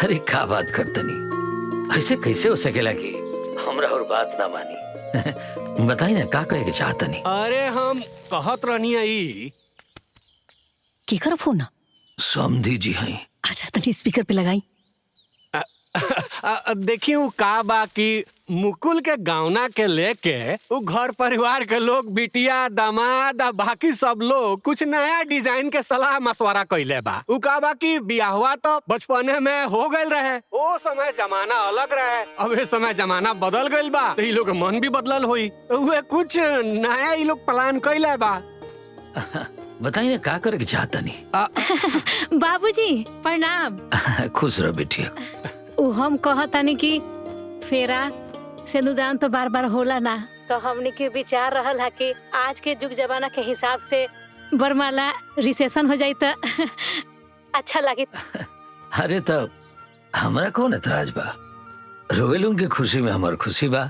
अरे का बात करतनी, ऐसे कैसे हो सकेला कि हमरा और बात ना मानी। बताई ना का कहे के चाहतनी। अरे हम कहत रहनी आई केकर फोन? समधी जी हैं। अच्छा तनी स्पीकर पे लगाई। देखी का बा कि मुकुल के गावना के लेके उ घर परिवार के लोग बिटिया दामाद बाकी सब लोग कुछ नया डिजाइन के सलाह मशवरा कइले बा। उ का बा कि बियाहवा तो बचपने में हो गइल रहे, ओ समय जमाना अलग रहे, अब ये समय जमाना बदल गइल बा, तो इ लोग के मन भी बदलल होई, उहे कुछ नया इ लोग प्लान कइले बा। बताई ना का करे के चाहतनी। बाबूजी प्रणाम। खुश रह बेटिया। उ हम कहतानी कि फेरा सिंदूरदान तो बार बार होला ना, तो हमने के विचार रहल है कि आज के जुग जमाना के हिसाब से बरमाला रिसेप्शन हो जाई तो अच्छा लगे। अरे तब हमरा कौन एतराज बा, रोवेलुम के खुशी में हमार खुशी बा।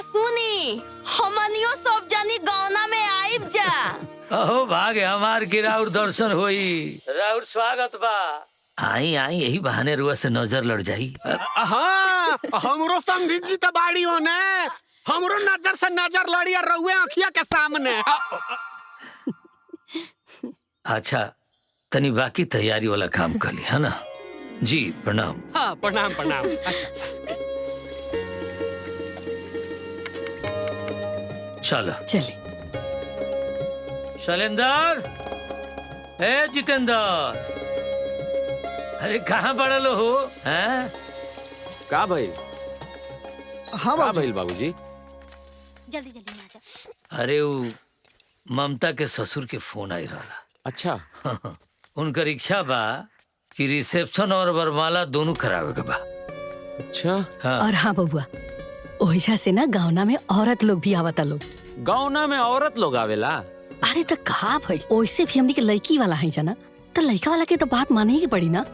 सुनी हमनियो सब जानी गावना में आइब जा। अहो भागे हमार की राउर दर्शन होई, राउर स्वागत बा। आई आई यही बहाने रुआ से नजर लड़ जाई। हाँ हमरो समझी जी तो बाड़ी होने, हमरो नजर से नजर लड़ी और रउए अखिया के सामने। अच्छा तनी बाकी तैयारी वाला काम कर ली है ना जी। प्रणाम। हाँ प्रणाम प्रणाम। अच्छा चलो चले। शैलेंदर, ए जितेंद्र, अरे कहाँ पड़ा लो हो? हैं? का भाई? हाँ का भाई बाबूजी? जल्दी जल्दी आ जा। अरे वो ममता के ससुर के फोन आई रहा। अच्छा उनकर इच्छा बा कि रिसेप्शन और वरमाला दोनों करावे के बा। अच्छा हाँ। और हाँ बबुआ, ओहिजा से ना गावना में औरत लोग भी आवता लोग। गावना में औरत लोग आवेला? अरे तो कहा भाई, ओइसे भी हमनी के लड़की वाला है जना, तो लड़का वाला के तो बात माने ही पड़ी ना।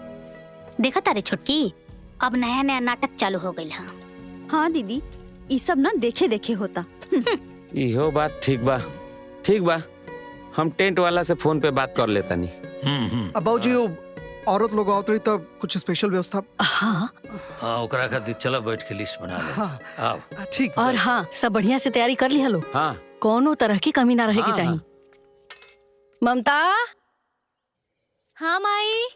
देखा तारे छोटकी, अब नया नया नाटक चालू हो गइल। हाँ दीदी, ये सब ना देखे देखे होता। इहो बात ठीक बा, ठीक बा। हम टेंट वाला से फोन पे बात कर लेता नहीं। अब बाबूजी वो औरत लोग आवत रही तब कुछ स्पेशल व्यवस्था। हाँ हाँ ओकरा खातिर चलो बैठ के लिस्ट बना ले। हाँ। आओ। ठीक। और हाँ सब बढ़िया से तैयारी कर ली हलो। हाँ कोनो तरह की कमी ना रहे हाँ, के चाहिए। हाँ। ममता। हाँ माई।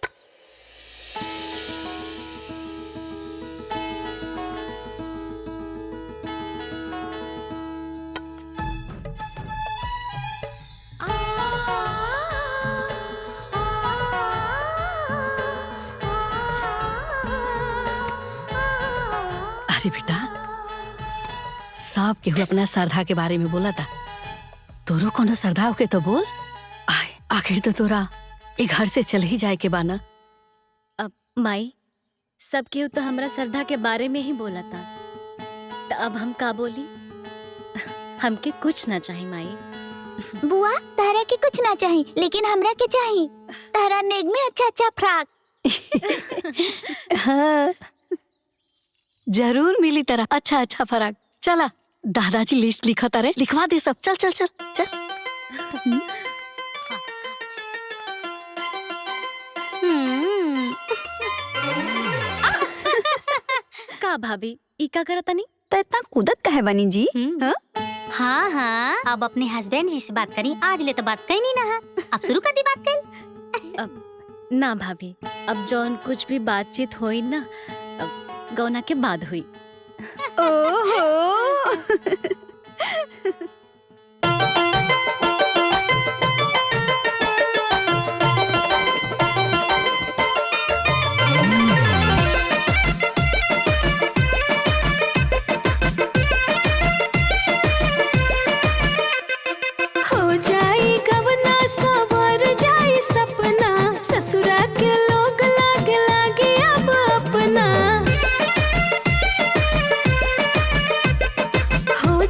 अरे बेटा, सब केहू अपना श्रद्धा के बारे में बोला था, तोरो कोनो श्रद्धा होके तो बोल। आए आखिर तो तोरा एक घर से चल ही जाए के बाना। अब माई सब केहू तो हमरा श्रद्धा के बारे में ही बोला था, तो अब हम का बोली? हमके कुछ ना चाहिए माई। बुआ तारा के कुछ ना चाहिए, लेकिन हमरा के चाहिए। तारा नेग में अच्छा अच्छा फ्रॉक। हाँ, जरूर मिली तरह अच्छा अच्छा फराक। चला दादाजी लिस्ट लिखा तारे, लिखवा दे सब। चल चल चल चल। का भाभी ई का करतनी? तो इतना कूदत काहे बनी जी? हाँ? हाँ हाँ, अब अपने हस्बैंड जी से बात करी। आज ले तो बात कही नहीं ना है, अब शुरू कर दी बात कर। अब ना भाभी, अब जौन कुछ भी बातचीत हुई ना, अब गौना के बाद हुई। ओहो। हो जाई कवना सवर जाई सपना, ससुरा के लोग लागे लागे अब अपना। हो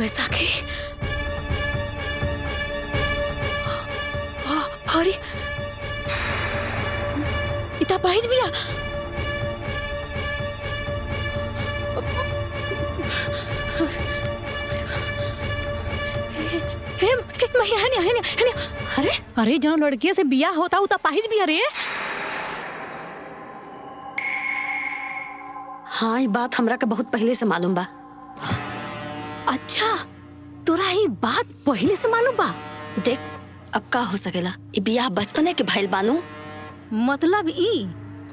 बैसाखी अरे इतना पाहिज बिया अरे अरे जहाँ लड़किया से बिया होता उता पाहिज बिया रे। हाँ ये बात हमरा का बहुत पहले से मालूम बा। अच्छा तोरा ये बात पहले से मालूम बा? देख अब का हो सकेला, ये बियाह बचपने के भइल बानू। मतलब ई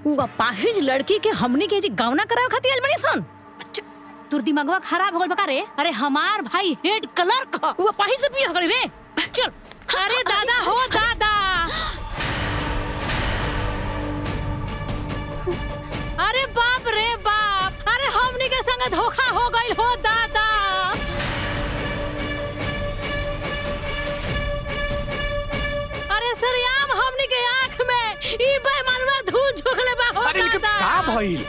उ पाहिज लड़की के हमनी के जी गावना करावे खातिर आइल बनी सन। तोर दिमागवा खराब हो गइल बका रे। अरे हमार भाई हेड क्लर्क उ पाहिज से बियाह करी रे। चल अरे दादा हो दादा, अरे बाप रे बाप, अरे हमनी के संग धोखा हो गइल हो दादा। अरे सरियाम हमनी के आंख में ई बेईमानवा धूल झोंकले बा हो अरे लेकिन दादा। का भइल?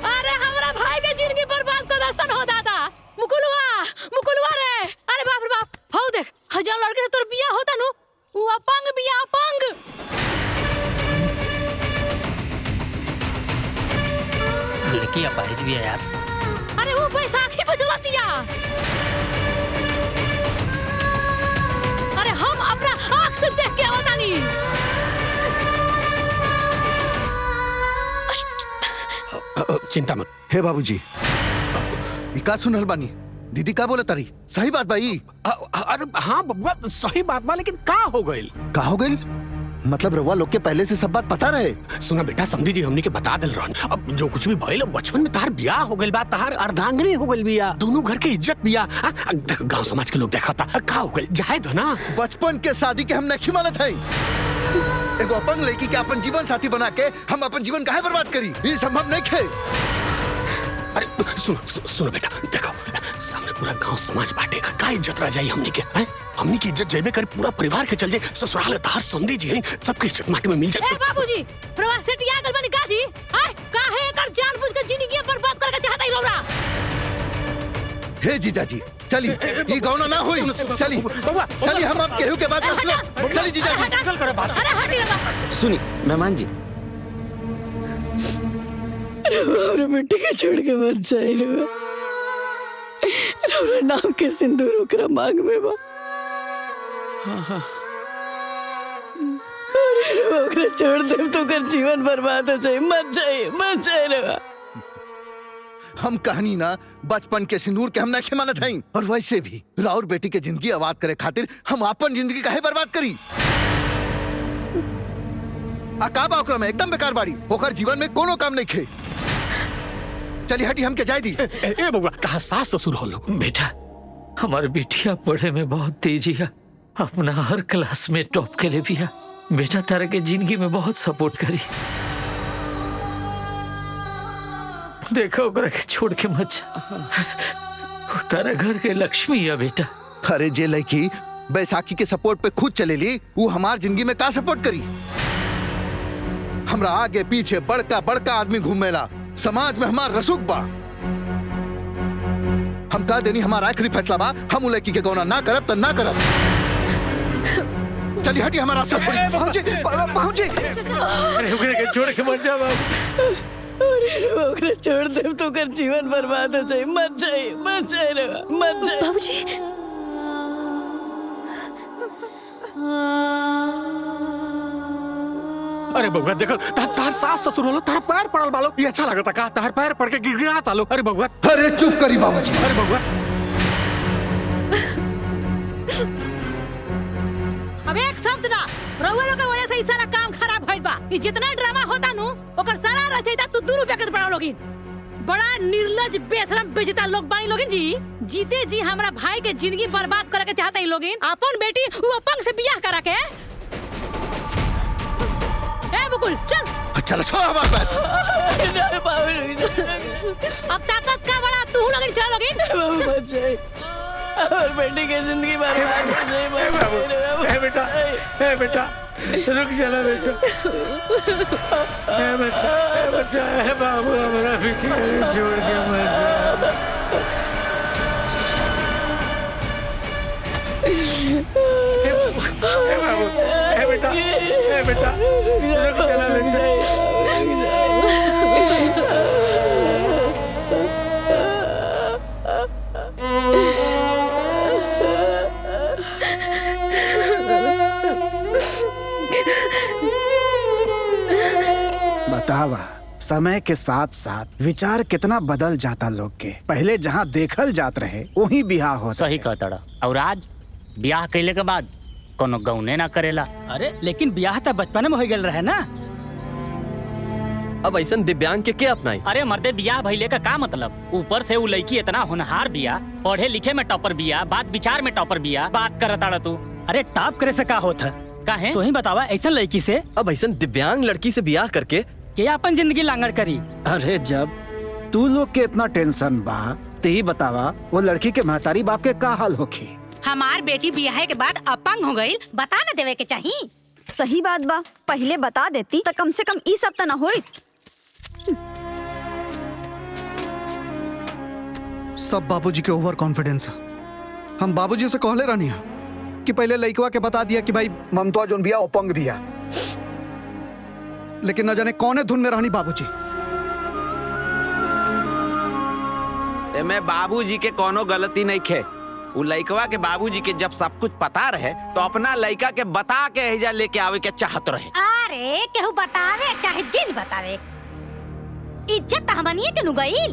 अरे हमरा भाई के जिंदगी बर्बाद कर दस्तन हो दादा। मुकुलवा रे, अरे बाप रे बाप, हो देख हजार लड़के से तोर बियाह होता नु, उ अपंग बियाह अपंग। लड़की अपाहिज भी है यार। अरे वो बैसाखी पे जलातिया। अरे हम अपना आँख से देख के होता नहीं। चिंता मत। हे बाबूजी, ई का सुनल बानी? दीदी का बोले तारी? सही बात भाई? अरे हाँ बबुआ सही बात बा, लेकिन का हो गइल? का हो गइल? मतलब रउआ लोग के पहले से सब बात पता रहे? सुना बेटा, समझी जी हमनी के बता दिल रहन। अब जो कुछ भी भइल बचपन में तार बियाह हो गइल बा, तार अर्धांगिनी हो गइल बिया, दोनों घर के इज्जत बिया। गांव समाज के लोग देखता का हो गइल, जाए दो ना। बचपन के शादी के हम नहीं मानत है। एगो अपंग लड़की के अपन जीवन साथी बना के हम अपन जीवन काहे बर्बाद करी? ये संभव नहीं है। अरे सुनो बेटा, देखो सामने पूरा गांव समाज बाटे, का इज्जत रह जाई हमनी के? हैं? हमनी की इज्जत जेबे कर पूरा परिवार के चल जाए, ससुराल तार समधी जी सबकी इज्जत माटी में मिल जाए। ए बाबूजी, प्रवास से टिया गल बनी काजी? हाय काहे कर जानबूझ के जिंदगी बर्बाद करके चाहता ही रोरा? हे जीजाजी चली, ये गौना ना हुई। चली चली, हम अब केहू के बात न सुनो। चली जीजाजी। कल करे बात। अरे हटी लगा। सुनी मेहमान जी, रो बेटी के छोड़ के मत जाए रो। रो नाम के सिंदूर ओकरा मांग में बा। अरे रो ओकरा छोड़ दे तो कर जीवन बर्बाद हो जाए। मत जाए रो। हम कहानी ना बचपन के सिंदूर के हम नहीं मानत हई। और वैसे भी राउर बेटी के जिंदगी आबाद करे खातिर हम अपन जिंदगी काहे बर्बाद करी? अकाबा ओकरा में एकदम बेकार बाड़ी, ओकर जीवन में कोनो काम नहीं खे। चली हटी, हम के जाय दी। ए बबुआ, कहा सास ससुर हो लोग? बेटा हमारे बिटिया पढ़े में बहुत तेजी है, अपना हर क्लास में टॉप के लिए भी है। बेटा तारा के जिंदगी में बहुत सपोर्ट करी। देखो ओकरा के छोड़ के मत जा, तारा घर के लक्ष्मी है बेटा। अरे जे लड़की बैसाखी के सपोर्ट पे खुद चलेली, वो हमार जिंदगी में का सपोर्ट करी? हमरा आगे पीछे बड़का बड़का आदमी घूमेला, समाज में हमार रसूख बा। हम कह देनी हमारा आखिरी फैसला बा, हम लड़की के गौना ना करब तो ना करब। चली हटी, हमारा रास्ता छोड़ी। अरे ओकरा के छोड़ के मत जा बाबू। अरे रो ओकरा छोड़ दे तो कर जीवन बर्बाद हो जाए। मत जाए रो, मत जाए। बाबूजी अरे बबुआ देखो, तार सास ससुर हो, तार पैर पड़ल बालो, ये अच्छा लगता का? तार पैर पड़ के गिड़गिड़ात आलो। अरे बबुआ, अरे चुप करी बाबूजी। अरे बबुआ, अब एक शब्द ना, रउआ लोग के वजह से ई सारा काम खराब भइल बा। ई जितना ड्रामा होता नु, ओकर सारा रचयिता तू 2 रुपया के बड़ा लोगिन। बड़ा निर्लज बेशरम बेइज्जता लोग बानी लोगिन जी। जीते जी हमरा भाई के जिंदगी बर्बाद करे के चाहता ई लोगिन। अपन बेटी उ अपंग से बियाह करा के। ए बुकुल चल। चलो छोड़ हमारी बात। अब ताकत का बड़ा तू लोगिन चल लोगिन। मत जाए, और बेटी की जिंदगी बर्बाद हो जाए। बेटा रुक चला बेटा। ए बच्चा, ए बाबू हमारा बिटिया छोड़ के मत जा। ए बाबू, ए बेटा, रुक चला बेटा। बतावा, समय के साथ साथ विचार कितना बदल जाता लोग के। पहले जहाँ देखल जात रहे वहीं बियाह हो। सही कहता। और आज ब्याह कैले के बाद कोनो गौने ना करेला। अरे लेकिन ब्याह तो बचपन में हो गल रहे ना। अब ऐसा दिव्यांग के अपनाई। अरे मर्दे, बियाह भइले का का मतलब? ऊपर से वो लड़की इतना होनहार बिया, पढ़े लिखे में टॉपर बिया, बात विचार में टॉपर बिया, बात करता तू। अरे टॉप करे से का होता? काहे? तो ही बतावा ऐसा लड़की से। अब ऐसा दिव्यांग लड़की से ब्याह करके के अपन जिंदगी लांगड़ करी। अरे जब तू लोग के इतना टेंशन बा ते ही बतावा वो लड़की के महतारी बाप के का हाल होखी। हमार बेटी बियाह के बाद अपंग हो गई, बता न देवे के चाहिए। सही बात बा, पहले बता देती तो कम से कम ई सब तो न होइत। सब बाबूजी के ओवर कॉन्फिडेंस है। हम बाबूजी से कहले रहनी है कि पहले लड़कवा के बता दिया कि भाई ममता जोन बिया अपंग दिया, लेकिन न जाने कौने धुन में रहनी बाबूजी। मैं बाबूजी के कोनो गलती नहीं खे। वो लड़कवा के बाबूजी के जब सब कुछ पता रहे तो अपना लड़का के बता के एजा लेके आवे के चाहत रहे। अरे केहू बतावे चाहे जिन बतावे, इज्जत हमनिए के नु गईल।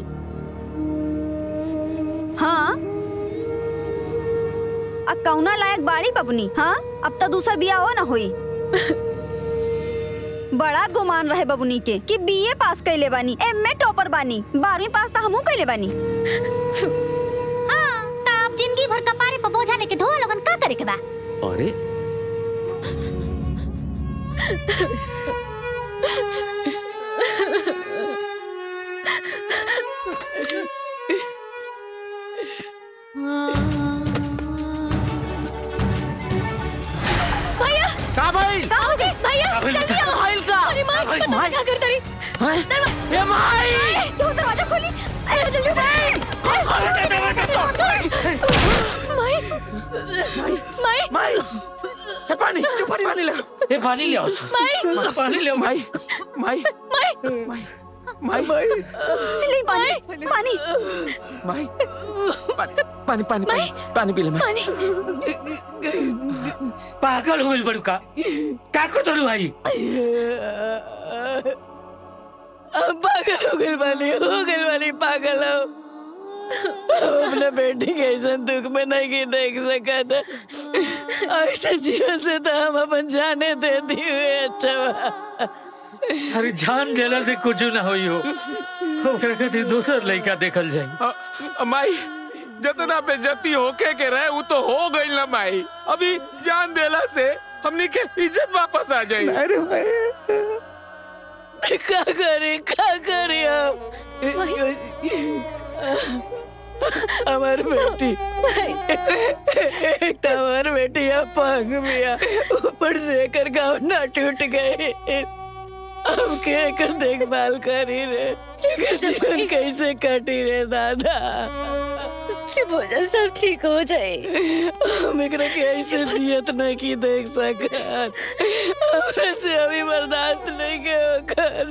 हाँ, अब कौना लायक बाड़ी बबनी। हाँ, अब तो दूसर बिया हो न होई। बड़ा गुमान रहे बबुनी के कि बीए पास कैले बानी, एमए टॉपर बानी, 12वीं पास तो हमहू कैले बानी। हाँ, ताप जिंदगी भर कपारे पर बोझा लेके ढोआ लोगन का करे के बा? अरे भैया का भाई? भैया जल्दी आओ। अरे माई, पता नहीं क्या करता रही। ए माई, क्यों दरवाजा खोली? अरे जल्दी माई, ए पानी, जो पानी ले। ए पानी ले आओ। पानी ले आओ। माई, माई, माई, ले पानी, पानी, माई, पानी पी ले माई। पागल हो गई बड़ू का कर दो भाई। पागल हो गई वाली पागल हो। अपने बेटी के ऐसा दुख में नहीं देख सका था। ऐसा जीवन से तो हम अपन जाने देती हुए अच्छा बा। अरे जान देला से कुछ ना होई हो। ओकरा खातिर दोसर लड़का देखल जाई। माई, जितना बेइज्जती होके के रहे वो तो हो गई ना माई। अभी जान देला से हमनी के इज्जत वापस आ जाई। अरे क्या करे हमार बेटी एक हमार बेटी अपंग बिया, ऊपर से एकर गाँव ना टूट गए। अब के एकर देखभाल करी रे, एकर जीवन कैसे कटी रे दादा। चुप हो जा, सब ठीक हो जाए। हम एकरा के ऐसे जियत नहीं की देख सकत। हमरा से अभी बर्दाश्त नहीं के होकर।